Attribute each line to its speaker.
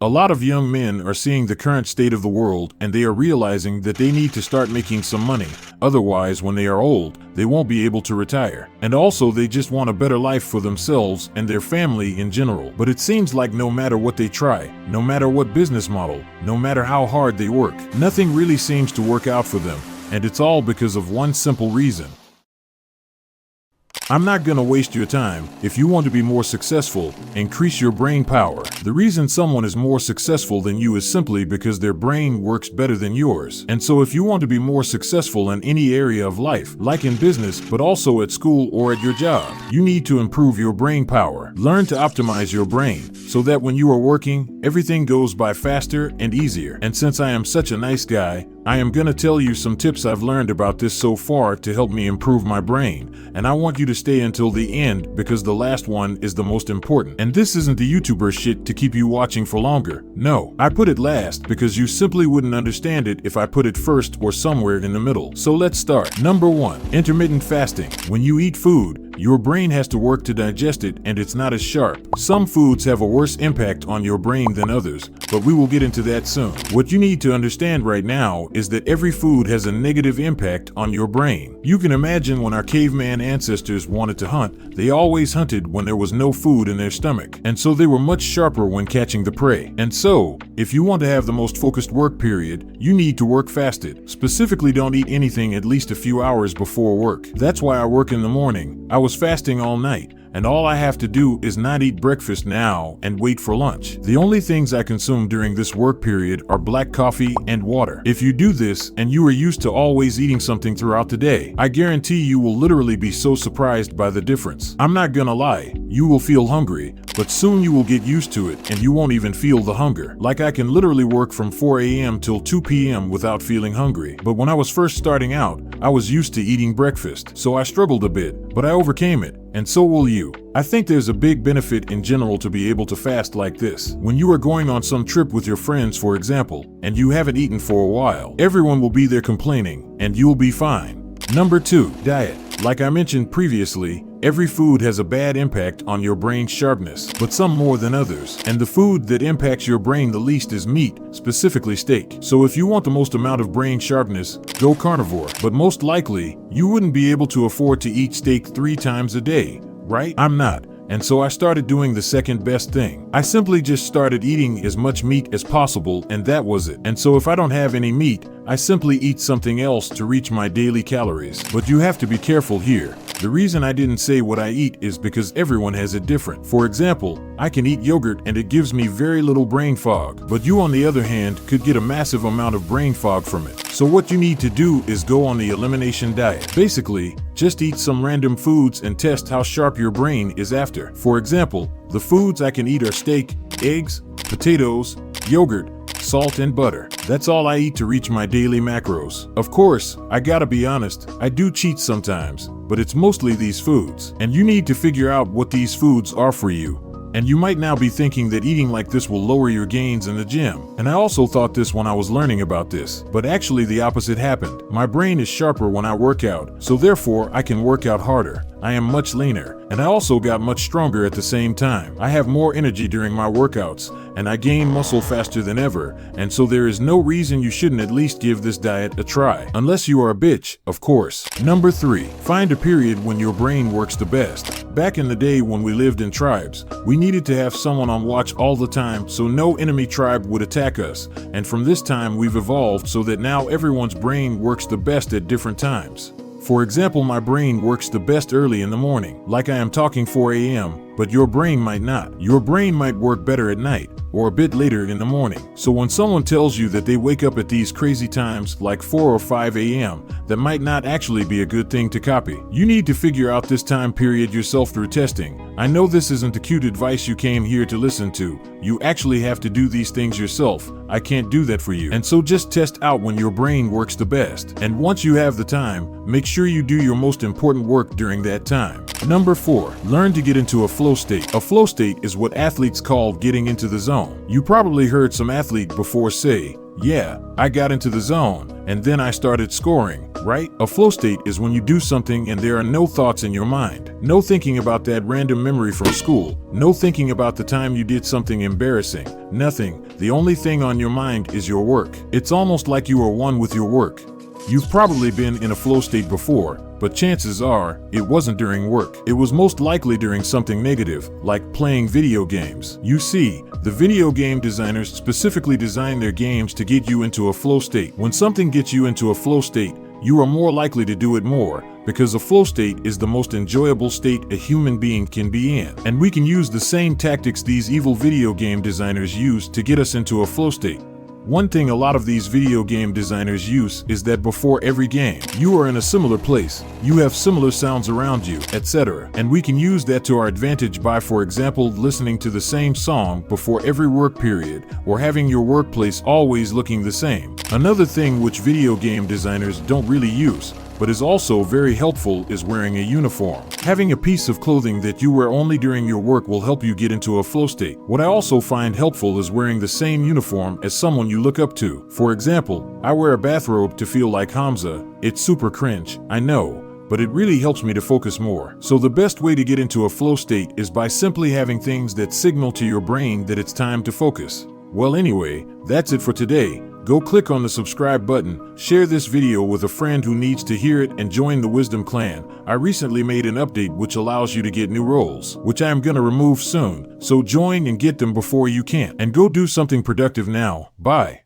Speaker 1: A lot of young men are seeing the current state of the world and they are realizing that they need to start making some money. Otherwise, when they are old, they won't be able to retire. And also, they just want a better life for themselves and their family in general. But it seems like no matter what they try, no matter what business model, no matter how hard they work, nothing really seems to work out for them. And it's all because of one simple reason. I'm not gonna waste your time. If you want to be more successful, increase your brain power. The reason someone is more successful than you is simply because their brain works better than yours. And so if you want to be more successful in any area of life, like in business, but also at school or at your job, you need to improve your brain power. Learn to optimize your brain so that when you are working, everything goes by faster and easier. And since I am such a nice guy, I am gonna tell you some tips I've learned about this so far to help me improve my brain. And I want you to stay until the end because the last one is the most important. And this isn't the YouTuber shit to keep you watching for longer. No, I put it last because you simply wouldn't understand it if I put it first or somewhere in the middle. So let's start. Number 1, intermittent fasting. When you eat food, your brain has to work to digest it and it's not as sharp. Some foods have a worse impact on your brain than others, but we will get into that soon. What you need to understand right now is that every food has a negative impact on your brain. You can imagine when our caveman ancestors wanted to hunt, they always hunted when there was no food in their stomach, and so they were much sharper when catching the prey. And so, if you want to have the most focused work period, you need to work fasted. Specifically, don't eat anything at least a few hours before work. That's why I work in the morning. I was fasting all night, and all I have to do is not eat breakfast now and wait for lunch. The only things I consume during this work period are black coffee and water. If you do this and you are used to always eating something throughout the day, I guarantee you will literally be so surprised by the difference. I'm not gonna lie, you will feel hungry, but soon you will get used to it and you won't even feel the hunger. Like I can literally work from 4 a.m. till 2 p.m. without feeling hungry. But when I was first starting out, I was used to eating breakfast, so I struggled a bit, but I overcame it. And so will you. I think there's a big benefit in general to be able to fast like this. When you are going on some trip with your friends, for example, and you haven't eaten for a while, everyone will be there complaining, and you'll be fine. Number 2, diet. Like I mentioned previously, every food has a bad impact on your brain's sharpness, but some more than others. And the food that impacts your brain the least is meat, specifically steak. So if you want the most amount of brain sharpness, go carnivore. But most likely, you wouldn't be able to afford to eat steak 3 times a day, right? I'm not. And so I started doing the second best thing. I simply just started eating as much meat as possible, and that was it. And so if I don't have any meat, I simply eat something else to reach my daily calories. But you have to be careful here. The reason I didn't say what I eat is because everyone has it different. For example, I can eat yogurt and it gives me very little brain fog, but you on the other hand could get a massive amount of brain fog from it. So what you need to do is go on the elimination diet. Basically, just eat some random foods and test how sharp your brain is after. For example, the foods I can eat are steak, eggs, potatoes, yogurt, salt and butter. That's all I eat to reach my daily macros. Of course, I gotta be honest, I do cheat sometimes, but it's mostly these foods. And you need to figure out what these foods are for you. And you might now be thinking that eating like this will lower your gains in the gym. And I also thought this when I was learning about this. But actually the opposite happened. My brain is sharper when I work out, so therefore I can work out harder. I am much leaner, and I also got much stronger at the same time. I have more energy during my workouts, and I gain muscle faster than ever, and so there is no reason you shouldn't at least give this diet a try. Unless you are a bitch, of course. Number 3, find a period when your brain works the best. Back in the day when we lived in tribes, we needed to have someone on watch all the time so no enemy tribe would attack us, and from this time we've evolved so that now everyone's brain works the best at different times. For example, my brain works the best early in the morning, like I am talking 4 a.m., but your brain might not. Your brain might work better at night, or a bit later in the morning. So when someone tells you that they wake up at these crazy times like 4 or 5 a.m., that might not actually be a good thing to copy. You need to figure out this time period yourself through testing. I know this isn't the cute advice you came here to listen to. You actually have to do these things yourself. I can't do that for you. And so just test out when your brain works the best. And once you have the time, make sure you do your most important work during that time. Number 4, learn to get into a flow state. A flow state is what athletes call getting into the zone. You probably heard some athlete before say, "Yeah, I got into the zone, and then I started scoring," right? A flow state is when you do something and there are no thoughts in your mind. No thinking about that random memory from school. No thinking about the time you did something embarrassing. Nothing. The only thing on your mind is your work. It's almost like you are one with your work. You've probably been in a flow state before, but chances are, it wasn't during work. It was most likely during something negative, like playing video games. You see, the video game designers specifically design their games to get you into a flow state. When something gets you into a flow state, you are more likely to do it more, because a flow state is the most enjoyable state a human being can be in. And we can use the same tactics these evil video game designers use to get us into a flow state. One thing a lot of these video game designers use is that before every game, you are in a similar place, you have similar sounds around you, etc. And we can use that to our advantage by, for example, listening to the same song before every work period, or having your workplace always looking the same. Another thing which video game designers don't really use, but is also very helpful, is wearing a uniform. Having a piece of clothing that you wear only during your work will help you get into a flow state. What I also find helpful is wearing the same uniform as someone you look up to. For example, I wear a bathrobe to feel like Hamza. It's super cringe, I know, but it really helps me to focus more. So the best way to get into a flow state is by simply having things that signal to your brain that it's time to focus. Well, anyway, that's it for today. Go click on the subscribe button, share this video with a friend who needs to hear it, and join the Wisdom Clan. I recently made an update which allows you to get new roles, which I am gonna remove soon, so join and get them before you can't. And go do something productive now. Bye.